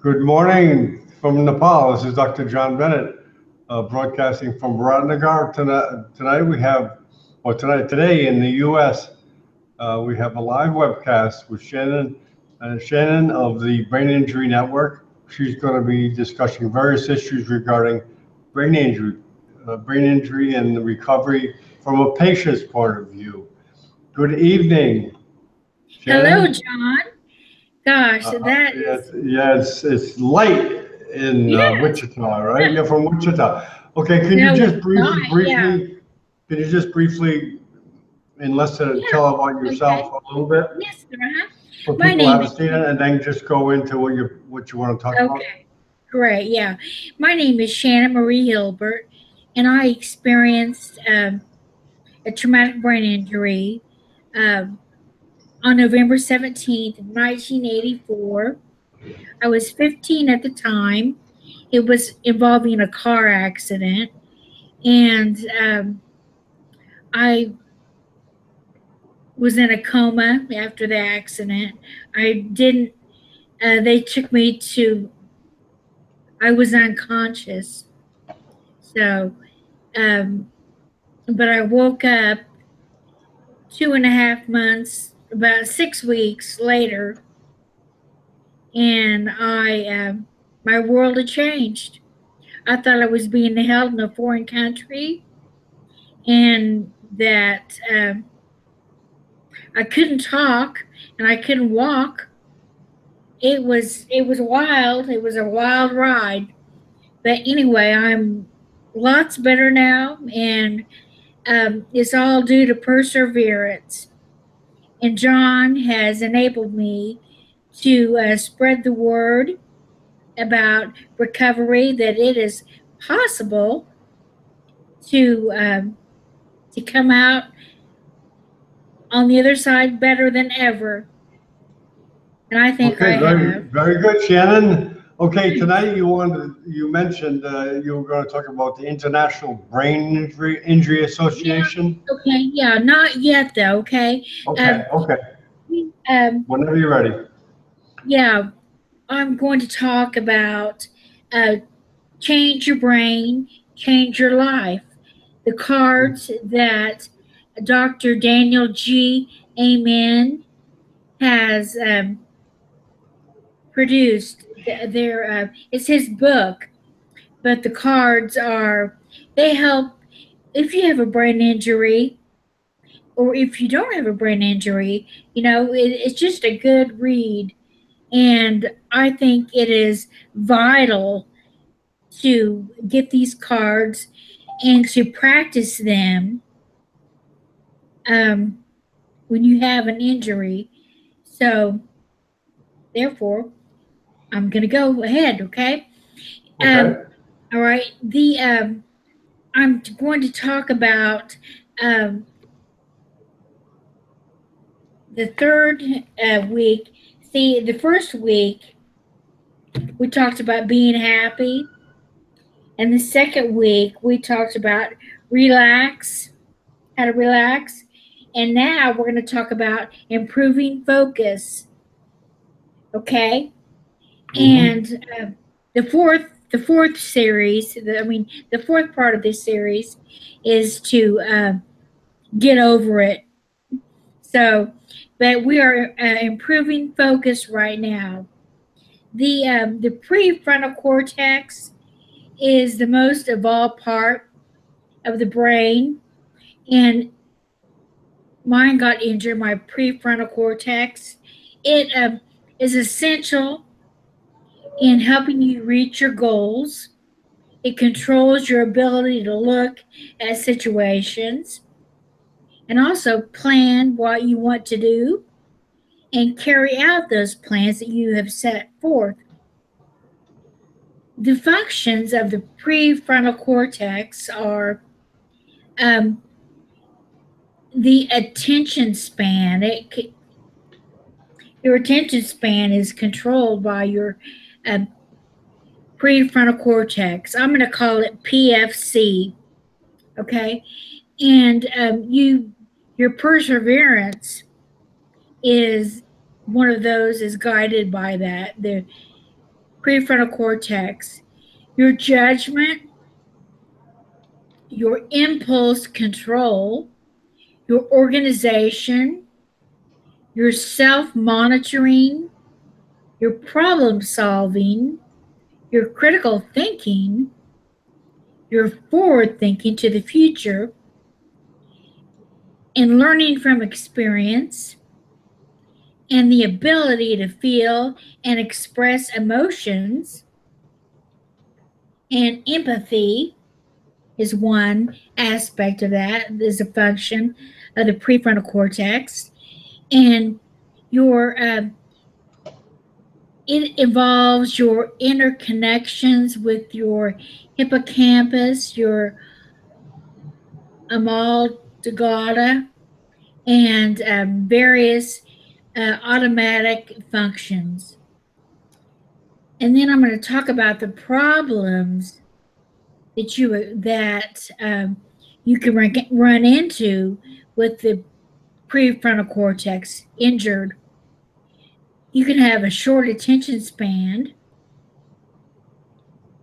Good morning from Nepal. This is Dr. John Bennett, broadcasting from Ratnagar. Tonight we have, or today in the U.S., we have a live webcast with Shannon of the Brain Injury Network. She's going to be discussing various issues regarding brain injury and the recovery from a patient's point of view. Good evening, Hello, Shannon. John. Gosh, that is, It's light in yes. Wichita, right? You're from Wichita. Okay, can you No, just it's not. Yeah. briefly, in less than Yeah. tell about yourself Okay. a little bit, Yes, so my people name haven't is seen it, and then just go into what you want to talk about? okay. Great. Yeah. My name is Shannon Marie Hilbert, and I experienced a traumatic brain injury um, on November 17th, 1984. I was 15 at the time. It was involving a car accident, and I was in a coma after the accident. I didn't, they took me to, I was unconscious. So, um, but I woke up 2.5 months, about 6 weeks later, and my world had changed. I thought I was being held in a foreign country and that I couldn't talk and I couldn't walk. It was wild. It was a wild ride. But anyway, I'm lots better now, and it's all due to perseverance. And John has enabled me to spread the word about recovery, that it is possible to come out on the other side better than ever. And I think Okay, I very have. very good, Shannon. Okay, Thanks. tonight you mentioned you were going to talk about the International Brain Injury Yeah. Association. Okay. Yeah. Not yet, though. Okay. Okay, Um, okay. um, Whenever you're ready. yeah. I'm going to talk about uh, change your brain, change your life. The cards that Dr. Daniel G. Amen has produced. It's his book, but the cards are, they help if you have a brain injury or if you don't have a brain injury. It's just a good read. And I think it is vital to get these cards and to practice them um, when you have an injury. So, therefore, I'm going to go ahead, okay? Um, Okay. all right. I'm going to talk about um, the third week. See, the first week we talked about being happy, and the second week we talked about relax, how to relax, and now we're going to talk about improving focus. Okay, Mm-hmm. and the fourth series. The fourth part of this series is to get over it. So, but we are improving focus right now. The prefrontal cortex is the most evolved part of the brain, and mine got injured. My prefrontal cortex. It is essential in helping you reach your goals. It controls your ability to look at situations and also plan what you want to do and carry out those plans that you have set forth. The functions of the prefrontal cortex are um, the attention span. Your attention span is controlled by your um, prefrontal cortex. I'm going to call it PFC. Okay, and your perseverance is one of those is guided by that. prefrontal cortex, your judgment, your impulse control, your organization, your self-monitoring, your problem solving, your critical thinking, your forward thinking to the future, and learning from experience, and the ability to feel and express emotions, and empathy is one aspect of that, is a function of the prefrontal cortex. And your it involves your interconnections with your hippocampus, your amygdala, and various automatic functions. And then I'm going to talk about the problems that you can run into with the prefrontal cortex injured. You can have a short attention span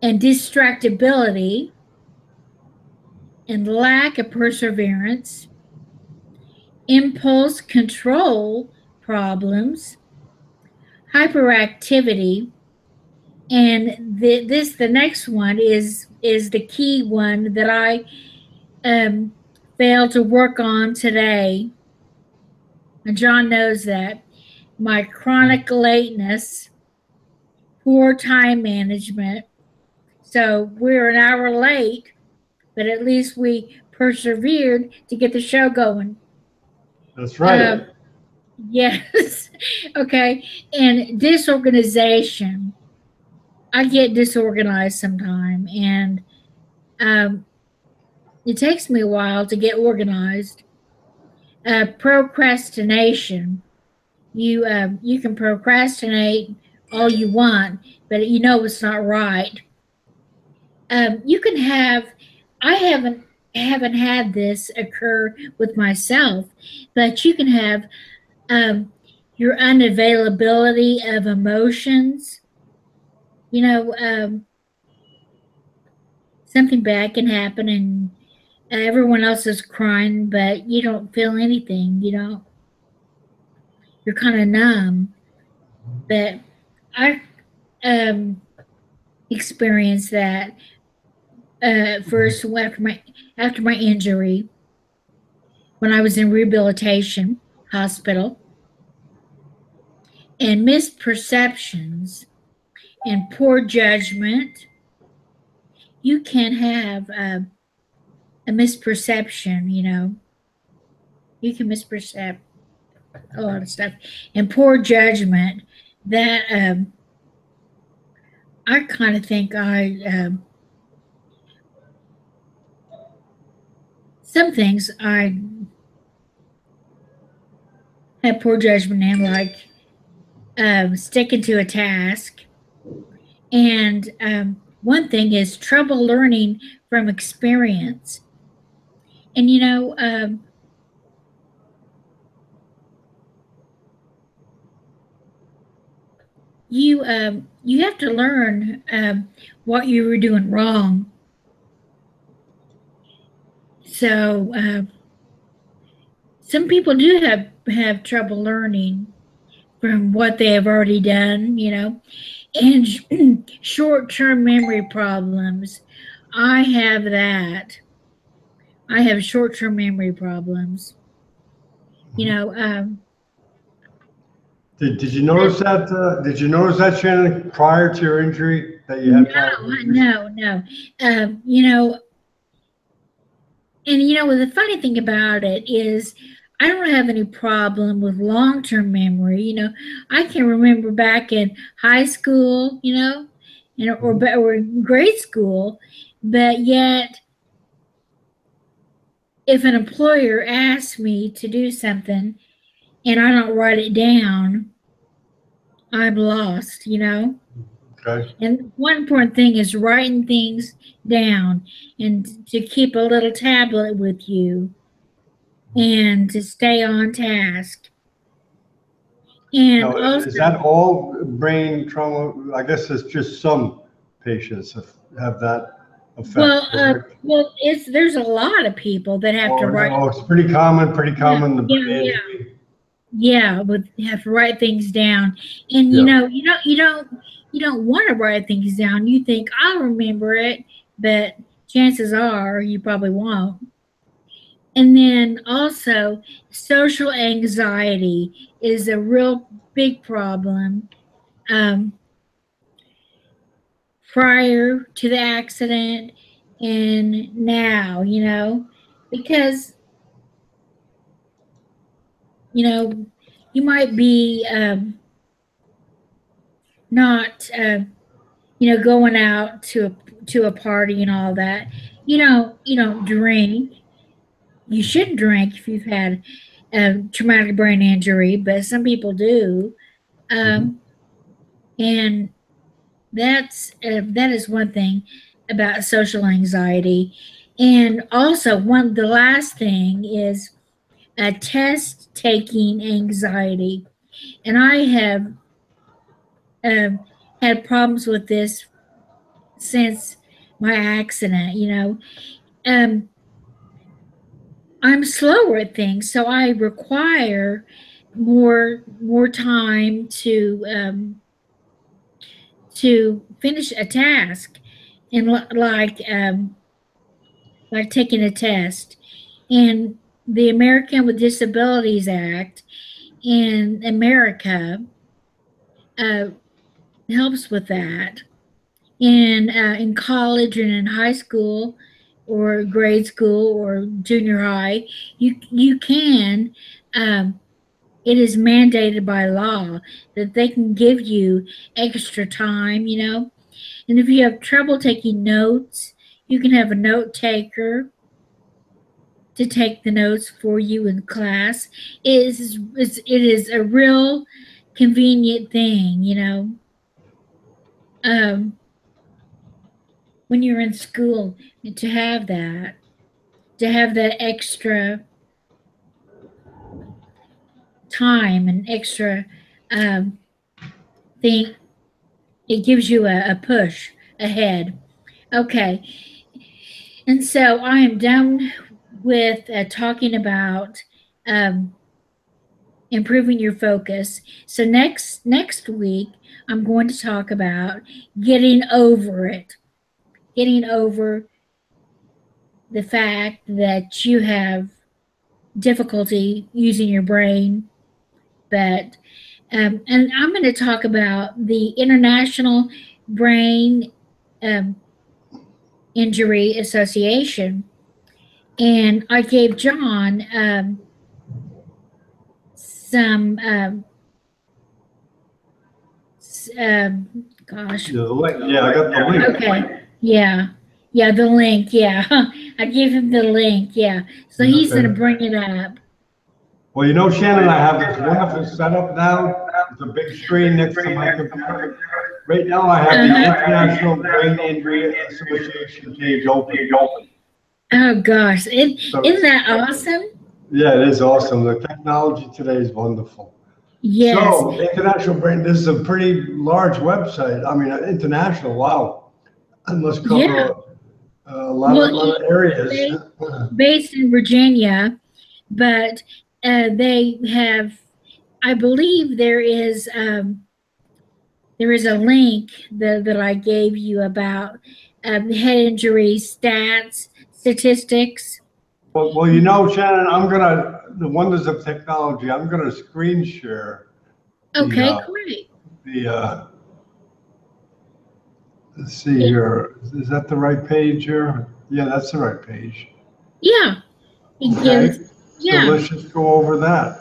and distractibility and lack of perseverance, impulse control problems, hyperactivity, and the next one is the key one that I failed to work on today. And John knows that. My chronic lateness, poor time management. So we're an hour late, but at least we persevered to get the show going. That's right. Yes. Okay. And disorganization. I get disorganized sometime, and it takes me a while to get organized. Procrastination. You can procrastinate all you want, but you know it's not right. You can have. I haven't had this occur with myself, but you can have your unavailability of emotions. You know, something bad can happen, and everyone else is crying, but you don't feel anything. You're kind of numb. But I experienced that first after my injury when I was in rehabilitation hospital, and misperceptions and poor judgment. You can have a misperception. You can misperceive a lot of stuff, and poor judgment. That I kind of think some things I have poor judgment in, like sticking to a task. And one thing is trouble learning from experience. And you have to learn what you were doing wrong. So some people do have trouble learning from what they have already done, and short-term memory problems. I have that. I have short-term memory problems. Did you notice that? Did you notice that, Shannon, prior to your injury that you had problems? No. And the funny thing about it is, I don't have any problem with long-term memory. I can remember back in high school, or in grade school, but yet, if an employer asks me to do something and I don't write it down, I'm lost. Okay. And one important thing is writing things down, and to keep a little tablet with you, and to stay on task. And Now, also, is that all brain trauma? I guess it's just some patients have that effect, correct? well, there's a lot of people that have to write. Oh, it's pretty common, Yeah, the yeah, brain yeah, injury. yeah. But you have to write things down, and Yeah. you don't want to write things down. You think I'll remember it, but chances are you probably won't. And then also, social anxiety is a real big problem. Um, Prior to the accident and now, because, you might be not, going out to a party and all that. You don't drink. You shouldn't drink if you've had a traumatic brain injury, but some people do. Mhm. Um, and that is one thing about social anxiety. And also, the last thing is a test taking anxiety. And I have um, had problems with this since my accident. Um, I'm slower at things, so I require more time to finish a task, and like taking a test. And the American with Disabilities Act in America uh, helps with that. And in college and in high school or grade school or junior high, you can. Um, it is mandated by law that they can give you extra time, And if you have trouble taking notes, you can have a note taker to take the notes for you in class. It is a real convenient thing, um, when you're in school to to have that extra time and extra um, thing. It gives you a push ahead. Okay, and so I am done with talking about um, improving your focus. So next week I'm going to talk about getting over it. Getting over the fact that you have difficulty using your brain, but and I'm going to talk about the International Brain um, Injury Association, and I gave John some gosh. Yeah, the link. Yeah, I got the link. Okay. Yeah. Yeah, the link. Yeah. I gave him the link. Yeah. So he's going to Okay. bring it up. Well, Shannon, I have this wonderful setup now. It's a big screen next to my computer. Right now, I have the International Brain Injury Association page open. Oh, gosh. So, Isn't that awesome? yeah, it is awesome. The technology today is wonderful. Yes. So, International Brain, this is a pretty large website. I mean, international, wow. It must cover Yeah. a Well, lot of areas. based in Virginia, but they have, I believe there is a link that I gave you about head injury stats, statistics. Well, Shannon, the wonders of technology, I'm gonna screen share the, Okay, great. the, let's see here, is that the right page here? Yeah, that's the right page. Yeah, it Okay, gives, so yeah. let's just go over that.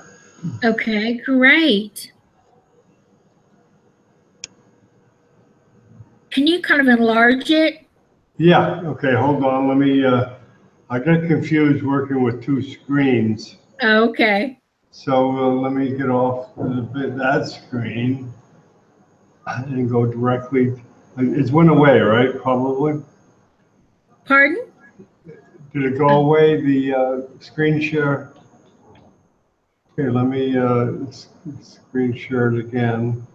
Okay, great. Can you kind of enlarge it? Yeah, okay, hold on, I got confused working with two screens. Okay. So let me get off that screen and go directly, it's went away, right, probably? Pardon? Did it go away, the screen share? Okay, let me screen share it again.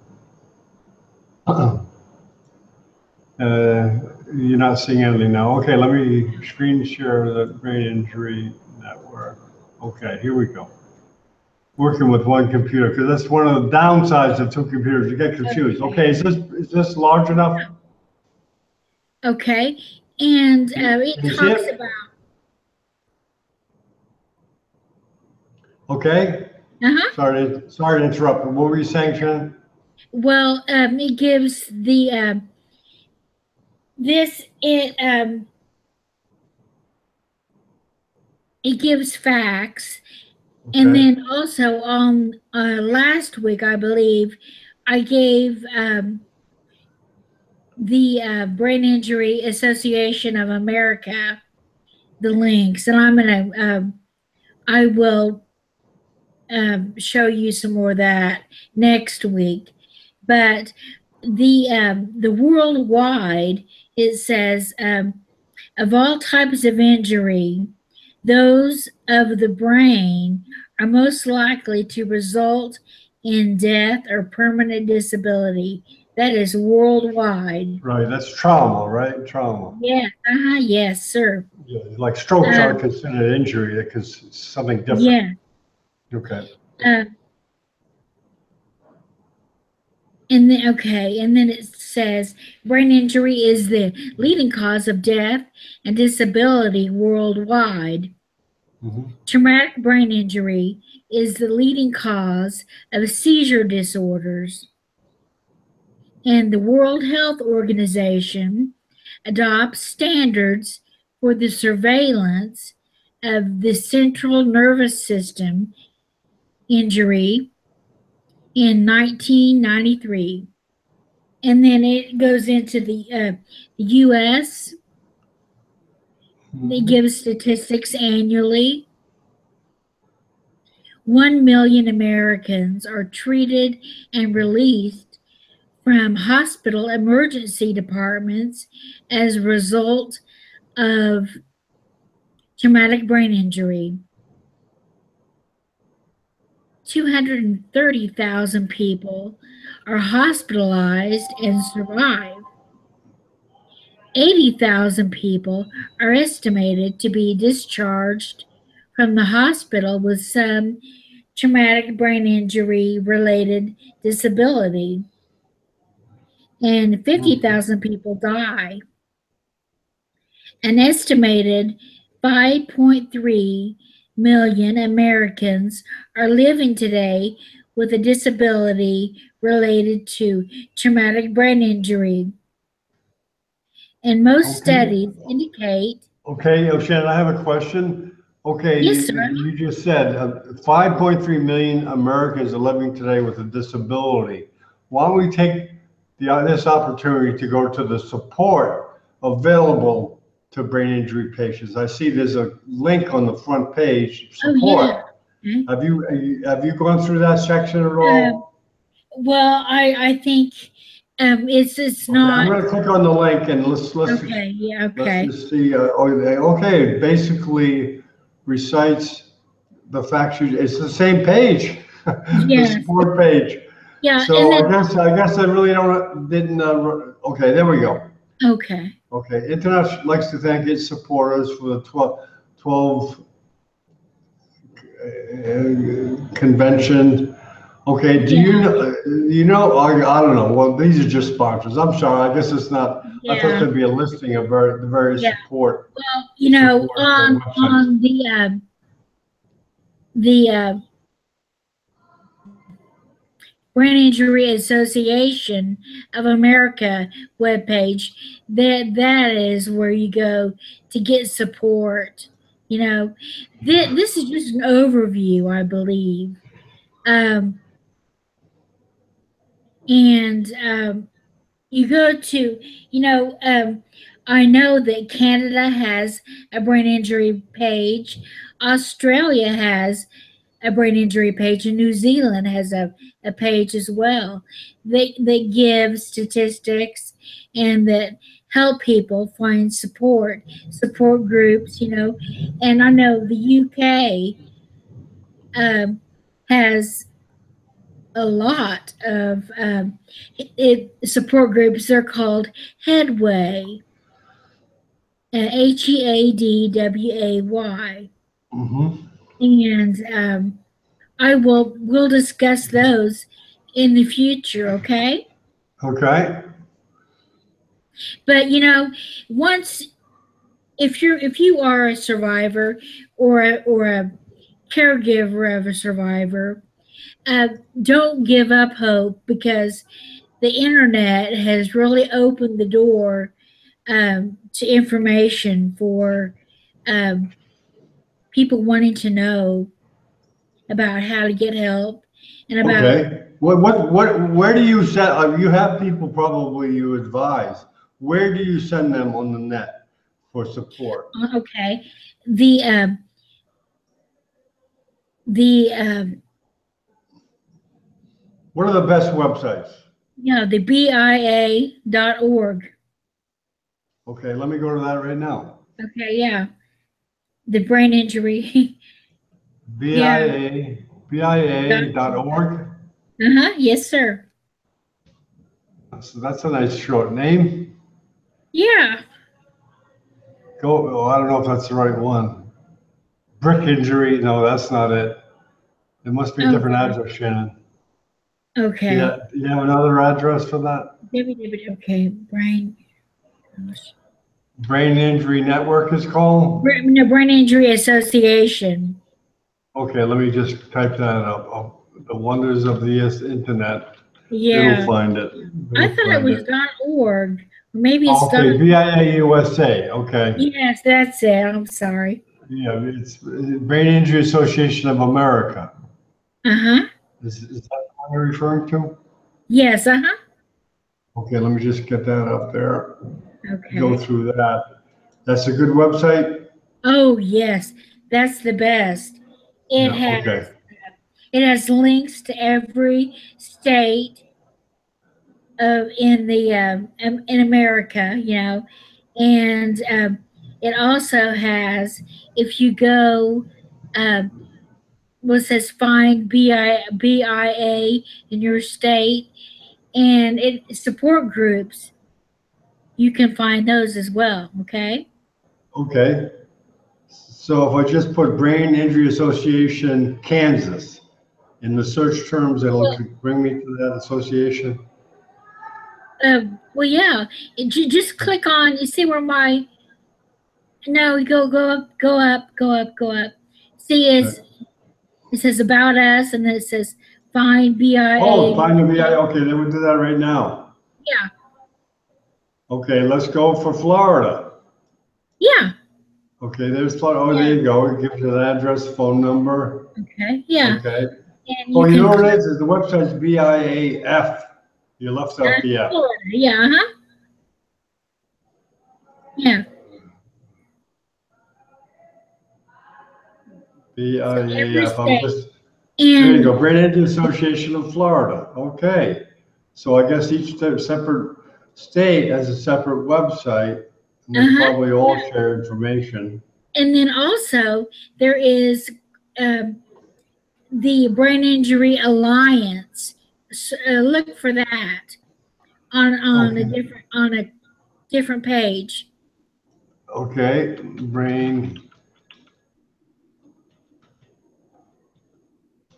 You're not seeing anything now. Okay, let me screen share the brain injury network. Okay, here we go. Working with one computer, because that's one of the downsides of two computers. You get confused. Okay, is this large enough? Okay, and it Can you see talks it? about. Okay. Sorry to interrupt. But what were you saying, Shannon? Well, it gives the this it gives facts, and Okay. then also on last week, I believe, I gave the Brain Injury Association of America the links, and I will show you some more of that next week. But the worldwide, it says of all types of injury, those of the brain are most likely to result in death or permanent disability. That is worldwide. Right, that's trauma, right? Trauma. Yeah, yes, sir. Yeah, like strokes Uh, aren't considered injury because it's something different. yeah. Okay. Uh, and then it says brain injury is the leading cause of death and disability worldwide. Mhm. Traumatic brain injury is the leading cause of seizure disorders. And the World Health Organization adopts standards for the surveillance of the central nervous system injury in 1993. And then it goes into the U.S. They give statistics annually. 1 million Americans are treated and released from hospital emergency departments as a result of traumatic brain injury. 230,000 people are hospitalized and survive. 80,000 people are estimated to be discharged from the hospital with some traumatic brain injury related disability, and 50,000 people die. An estimated 5.3 million Americans are living today with a disability related to traumatic brain injury. And most studies indicate. Okay, Shannon, I have a question. Okay, Yes, sir. you just said 5.3 million Americans are living today with a disability. Why don't we take this opportunity to go to the support available to brain injury patients? I see there's a link on the front page, support. Yeah. Have you gone through that section at all? Well, I think it's Okay, I'm not. going to click on the link and let's Okay, yeah, okay. just see. Okay, it basically recites the fact sheet. It's the same page, the Yes. support page. Yeah, So and then, I guess I really didn't. Okay, there we go. okay. Okay, Internet likes to thank its supporters for the 12 convention. Okay, do you know, I don't know, well, these are just sponsors. I'm sorry, I guess it's not, I thought Yeah. there'd be a listing of the various Yeah. support. Well, you know, support on the Brain Injury Association of America webpage, that is where you go to get support. You know, this is just an overview, I believe. And you go to, I know that Canada has a brain injury page, Australia has a brain injury page, and New Zealand has a page as well. They give statistics and that help people find support groups, and I know the UK has a lot of support groups. They're called Headway, HEADWAY, and we'll discuss those in the future. Okay. Okay. But once if you are a survivor or a caregiver of a survivor, don't give up hope, because the internet has really opened the door to information for people wanting to know about how to get help and about. Okay. Where do you send, you have people probably you advise. Where do you send them on the net for support? Okay. The What are the best websites? the BIA.org. Okay, let me go to that right now. Okay, yeah. The brain injury. BIA.org. Yes, sir. So that's a nice short name. Yeah. I don't know if that's the right one. Brick injury. No, that's not it. It must be a different address, Shannon. Okay. Do you have another address for that? Okay, brain. Brain Injury Network is called? No, Brain Injury Association. Okay, let me just type that up. The wonders of the internet. Yeah. It'll find it. I thought it was .org. Maybe it's okay, BIA USA. Okay. Yes, that's it. I'm sorry. Yeah, it's Brain Injury Association of America. Is that what you're referring to? Yes. Okay, let me just get that up there. Okay. Go through that. That's a good website? Oh, yes. That's the best. It has links to every state in America, and it also has, if you go, what says find BIA in your state, and it support groups, you can find those as well. Okay. Okay. So if I just put Brain Injury Association Kansas in the search terms, it'll bring me to that association? Well, yeah. Just click on, you see where my, no, go up. See, it says about us, and then it says find BIA. Oh, find the BIA. Okay, then we'll do that right now. Yeah. Okay, let's go for Florida. Yeah. Okay, there's Florida. Oh, there you go. It gives you the address, phone number. Okay. Yeah. Okay. And You know what it is? The website's BIAF. You left out the F. Florida. Yeah. Yeah. BIAF. There you go. Brain Injury Association of Florida. Okay. So I guess each separate state has a separate website. And they probably all share information. And then also there is the Brain Injury Alliance. Look for that on a different page. Okay, brain.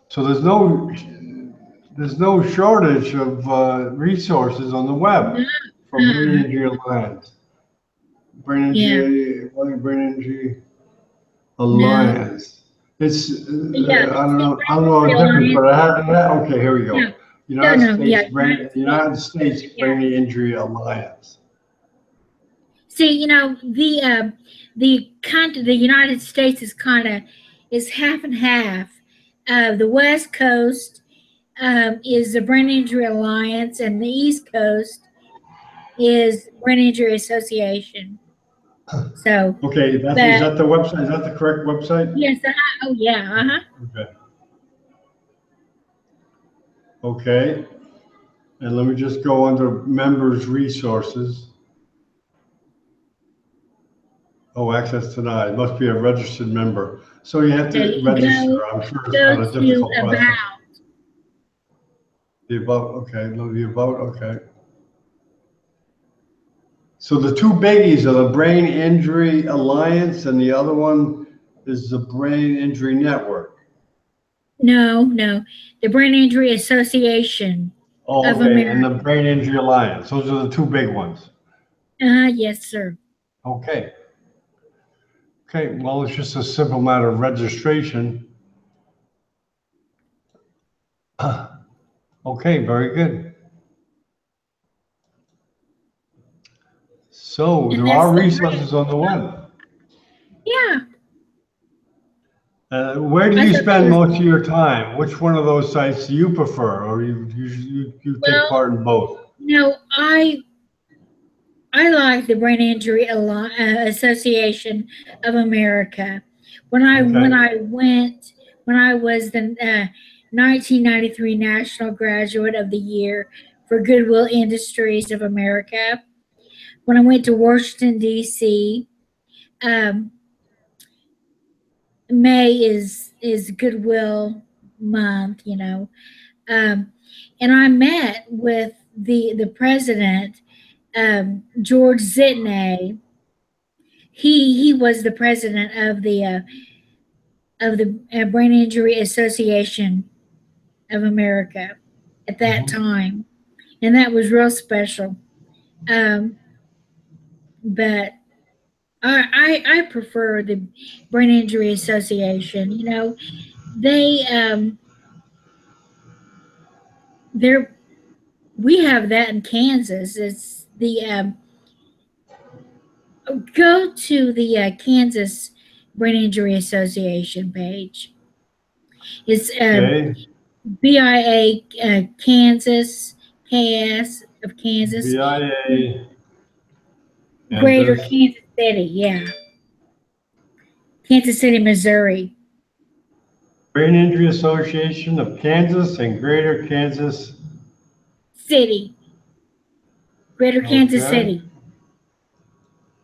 So there's no shortage of resources on the web for Brain Injury Alliance. Brain Injury Alliance. It's I don't know the difference, but okay, here we go. United States Brain Injury Alliance. See, the United States is half and half. The West Coast is the Brain Injury Alliance, and the East Coast is Brain Injury Association. So okay, is that the website? Is that the correct website? Yes. Oh yeah. Okay. Okay, and let me just go under members resources. Oh, access denied. Must be a registered member. So you have Okay, to register. I'm sure it's go not a to difficult process. about. The about, okay, the about, okay. So the two biggies are the Brain Injury Alliance and the other one is the Brain Injury Network. No, the Brain Injury Association Oh, of okay, and America. the Brain Injury Alliance. Those are the two big ones. Yes, sir. Okay. Okay, well, it's just a simple matter of registration. Okay, very good. So And there that's are the resources on the web. yeah. Where do I you thought that spend was most of your time? Which one of those sites do you prefer, or you take well. part in both? I like the Brain Injury Association of America. Okay. When I was the 1993 National Graduate of the Year for Goodwill Industries of America. When I went to Washington D.C., um, May is Goodwill month, and I met with the president, George Zitney. He was the president of the Brain Injury Association of America at that Mhm. time, and that was real special. Um, but I prefer the Brain Injury Association. They they're we have that in Kansas. It's the go to the Kansas Brain Injury Association page. It's Okay. BIA Kansas, KS of Kansas, BIA, Greater Kansas, Kansas City, yeah, Kansas City, Missouri, Brain Injury Association of Kansas and Greater Kansas. City, Greater Kansas Okay. City,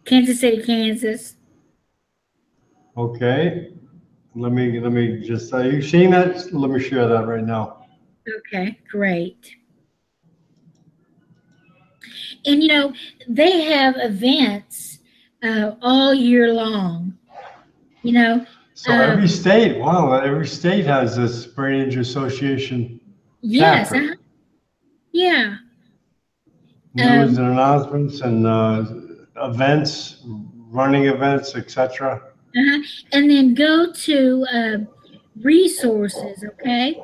Kansas City, Kansas. Okay. Let me just, are you seeing that? Let me share that right now. Okay, great. And they have events all year long. You know, So every um, state, wow, every state has this Brain Injury Association yes, chapter. yeah. News Um, and announcements and events, running events, etc. uh-huh. And then go to resources, okay?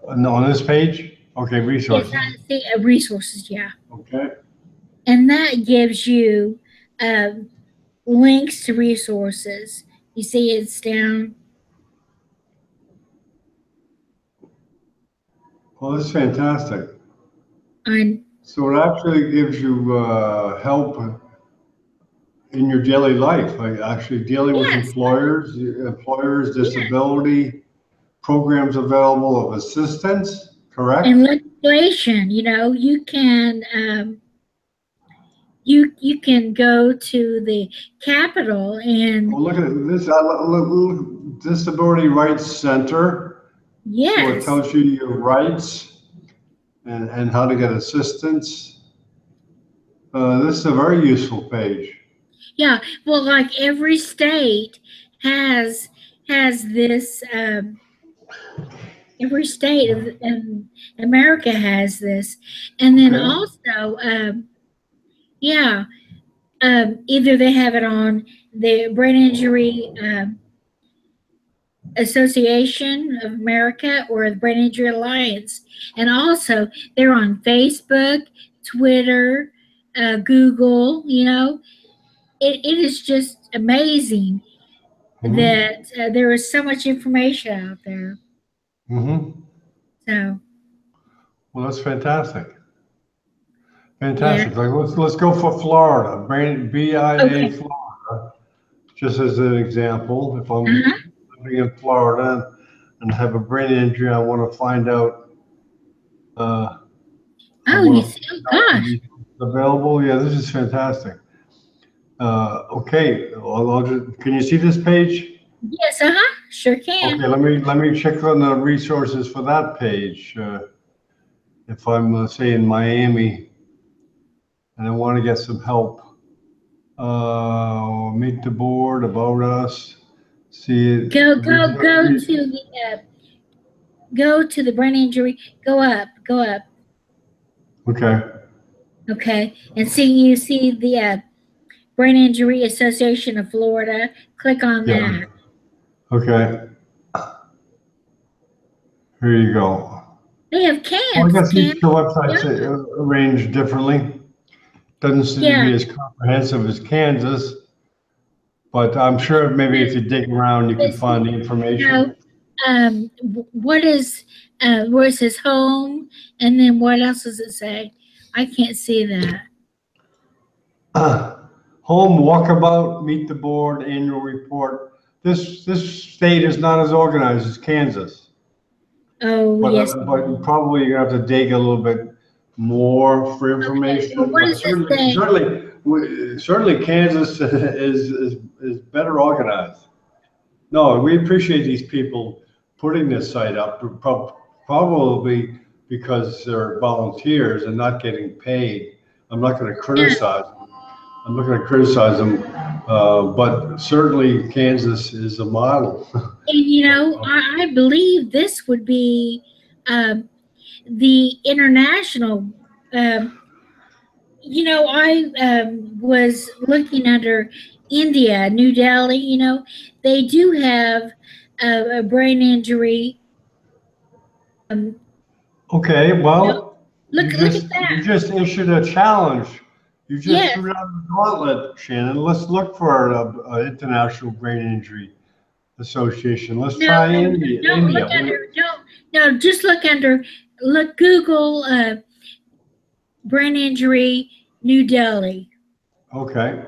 On this page, okay, Yes, resources. I see resources, yeah. Okay. And that gives you um, links to resources. You see it's down. Well, this is fantastic. On So it actually gives you help in your daily life, like actually dealing with yes, employers, yes. disability programs available of assistance, And correct? legislation, you can go to the Capitol Well, and look at this, look, Disability Rights Center. So it yes, tells you your rights and how to get assistance. This is a very useful page. yeah. Well, like every state has this. Every state of America has this, and then Okay. also, yeah, either they have it on the Brain Injury Association of America or the Brain Injury Alliance, and also they're on Facebook, Twitter, Google. It is just amazing Mm-hmm. that there is so much information out there. Mm-hmm. So Well, that's fantastic. yeah, Fantastic. Like let's go for Florida. BIA okay. Florida, just as an example. If I'm Uh-huh. living in Florida and have a brain injury, I want to find out. I Oh, want to oh find out the gosh. resources available. Yeah, this is fantastic. Okay, can you see this page? Yes, sure can. Okay, let me check on the resources for that page. If I'm say in Miami and I want to get some help, meet the board, about us, see it. Go to the brain injury. Go up. Okay. Okay, and you see the Brain Injury Association of Florida. Click on Yeah. that. Okay. Here you go. They have Well, I camps. guess each the websites are arranged differently. Doesn't seem to be as comprehensive as Kansas, but I'm sure maybe if you dig around, you can find the information. What is where's his home, and then what else does it say? I can't see that. Home walkabout, meet the board, annual report. This state is not as organized as Kansas, Oh, yes. but probably you're gonna have to dig a little bit more for information. Well, what But does it say? certainly Kansas is better organized. No, we appreciate these people putting this site up, probably because they're volunteers and not getting paid. I'm not going to criticize them. I'm not going to criticize them, but certainly Kansas is a model. And I believe this would be the international. I was looking under India, New Delhi. They do have a brain injury. Okay, well, Look at that. you just issued a challenge. You just Yes. threw down the gauntlet, Shannon. Let's look for an international brain injury association. Let's try India. Just look Google brain injury New Delhi. Okay.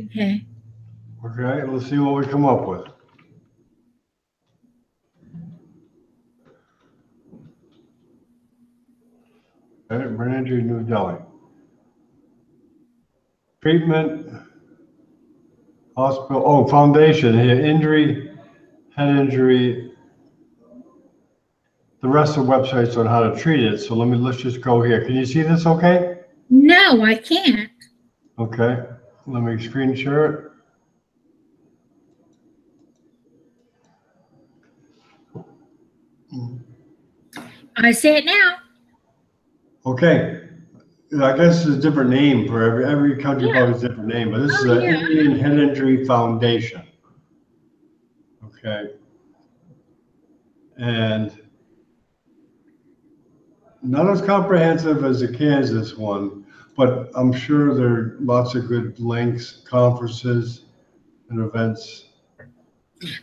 Okay. Okay, let's see what we come up with. Okay, brain injury New Delhi. Treatment, hospital, foundation here, injury, head injury. The rest of the website's on how to treat it. So let's just go here. Can you see this okay? No, I can't. Okay, let me screen share it. I see it now. Okay, I guess it's a different name for every country probably has a different name, but this is the Indian Head Injury Foundation. Okay. And not as comprehensive as the Kansas one, but I'm sure there are lots of good links, conferences, and events.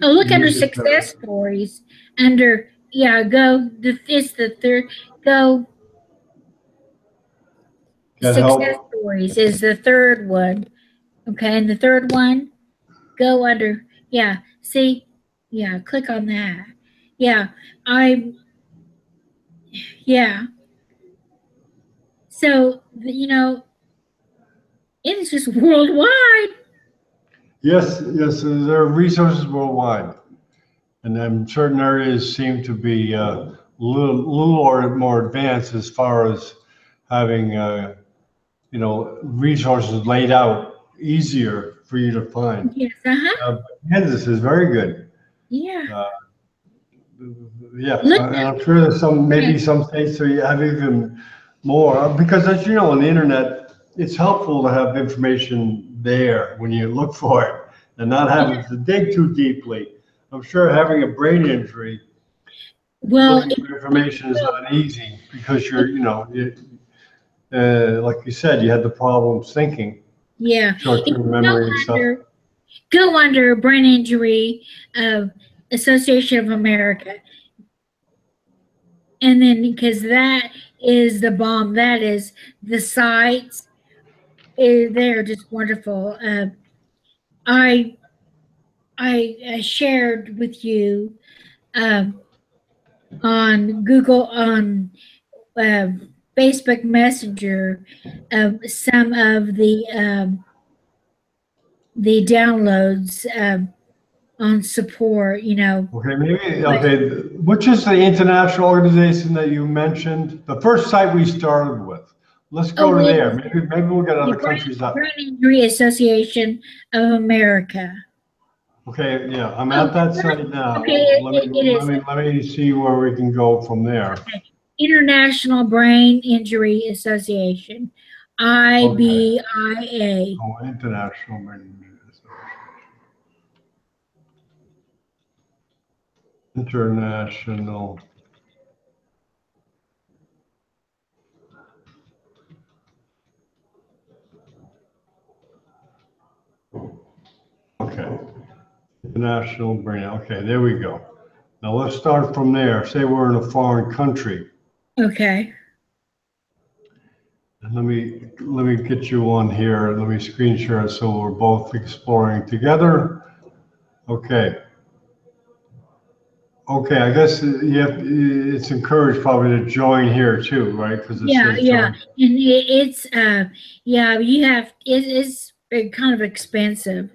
Oh, look under success stories. It's the third. Go. Success stories is the third one. Okay, and the third one, go under. Yeah, see, click on that. Yeah. So it is just worldwide. Yes, there are resources worldwide, and then certain areas seem to be a little more advanced as far as having resources laid out easier for you to find. Yes. Kansas is very good. Yeah. And I'm sure there's maybe some states where you have even more, because as you know, on the internet, it's helpful to have information there when you look for it and not having to dig too deeply. I'm sure having a brain injury, looking for information is not easy because like you said, you had the problems thinking. Yeah. Short-term memory and stuff. Go under Brain Injury Association of America. And then because that is the bomb, that is the sites. They're just wonderful. I shared with you on Google, on Facebook Messenger, some of the downloads on support, you know. Okay, okay. Which is the international organization that you mentioned? The first site we started with. Let's go Oh, to it there. is Maybe we'll get the other countries up. Brain Injury Association of America. Okay, yeah, I'm Oh, at that site now. okay, it is. Let me see where we can go from there. Okay. International Brain Injury Association, IBIA. Oh, International Brain Injury Association. International. Okay. International Brain. Okay, there we go. Now let's start from there. Say we're in a foreign country. Okay. And let me get you on here. Let me screen share it so we're both exploring together. Okay. Okay, I guess it's encouraged probably to join here too, right? Because it Yeah, says yeah, join. and it's yeah, you have it's kind of expensive.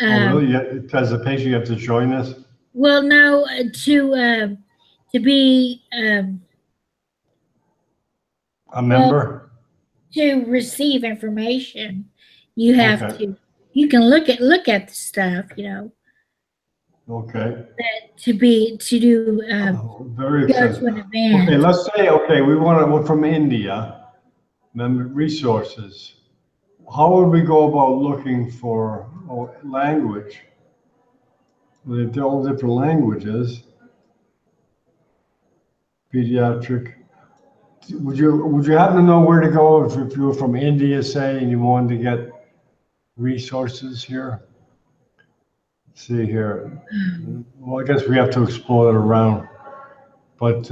Oh, Um, really? As a patient, you have to join this? well, no, to be A well, member? to receive information, you have Okay. to. You can look at the stuff, you know, Okay. that to do Oh, very go to expensive. an Okay, event. let's say, okay, we're from India, member resources. How would we go about looking for language? They're all different languages. Pediatric. Would you happen to know where to go if you were from India, say, and you wanted to get resources here? Let's see here. Well, I guess we have to explore it around. But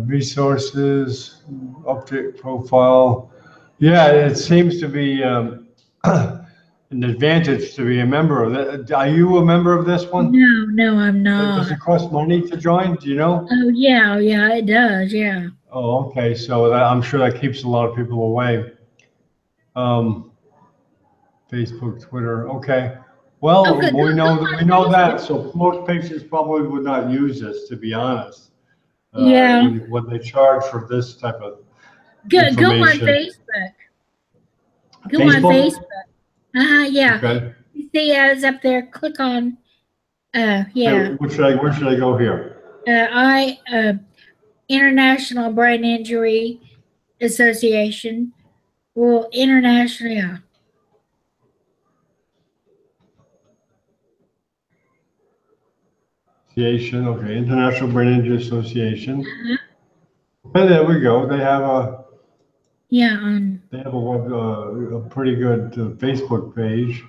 resources, update profile. Yeah, it seems to be an advantage to be a member of that. Are you a member of this one? No, no, I'm Does not. it cost money to join? Do you know? Oh yeah, yeah, it does. Yeah. Oh, okay. So I'm sure that keeps a lot of people away. Um, Facebook, Twitter. Okay. Well, Okay, we know go that on Facebook. So most patients probably would not use this, to be honest. Yeah. When they charge for this type of Go on information. Facebook. Go on Facebook? Facebook. Yeah. Okay. You see it's up there. Click on Okay, yeah. where should I go here? I International Brain Injury Association. Well, international, yeah. Association, okay, International Brain Injury Association. Uh-huh. And there we go. Yeah, They have a pretty good Facebook page.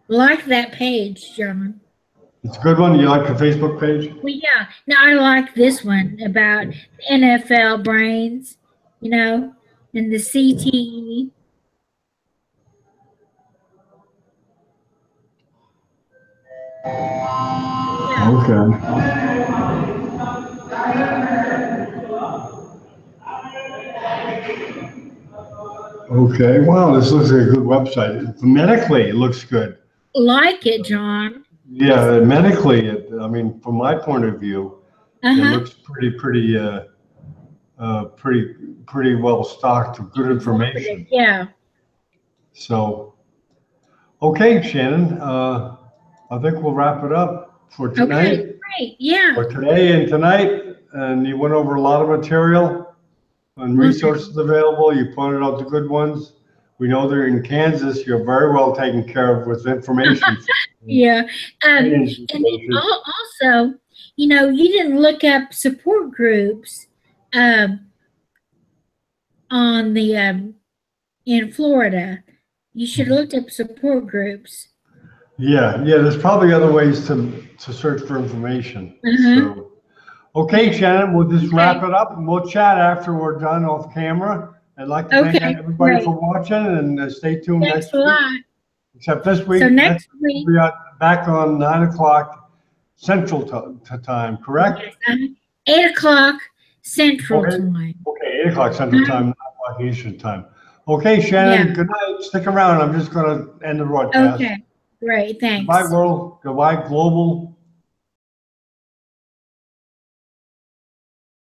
like that page, John. It's a good one. You like the Facebook page? Well, yeah. Now I like this one about NFL brains, you know, and the CTE. Yeah. Okay. Okay. Wow, this looks like a good website. Medically, it looks good. Like it, John. Yeah, medically, I mean, from my point of view, it Uh-huh. looks pretty well stocked with good information. Yeah. So, okay, Shannon, I think we'll wrap it up for Okay, tonight, great. Yeah. or today and tonight. And you went over a lot of material and resources available. You pointed out the good ones. We know they're in Kansas. You're very well taken care of with information. Yeah. And Information. also, you know, you didn't look up support groups um, on the in Florida. You should have looked up support groups. Yeah, there's probably other ways to search for information. Uh-huh. So, okay, Yeah. Shannon, we'll just Okay. wrap it up and we'll chat after we're done off camera. I'd like to thank Okay. everybody Great. for watching and stay tuned Thanks next a week. lot. Except this week, So next week, we'll be back on 9 o'clock Central time, correct? yes, 8 o'clock Central Okay. Time. Okay, 8 o'clock Central time, not o'clock Eastern time. Okay, Shannon, Yeah. good night. Stick around. I'm just going to end the broadcast. Okay. Great. Thanks. Goodbye, world. Goodbye, global.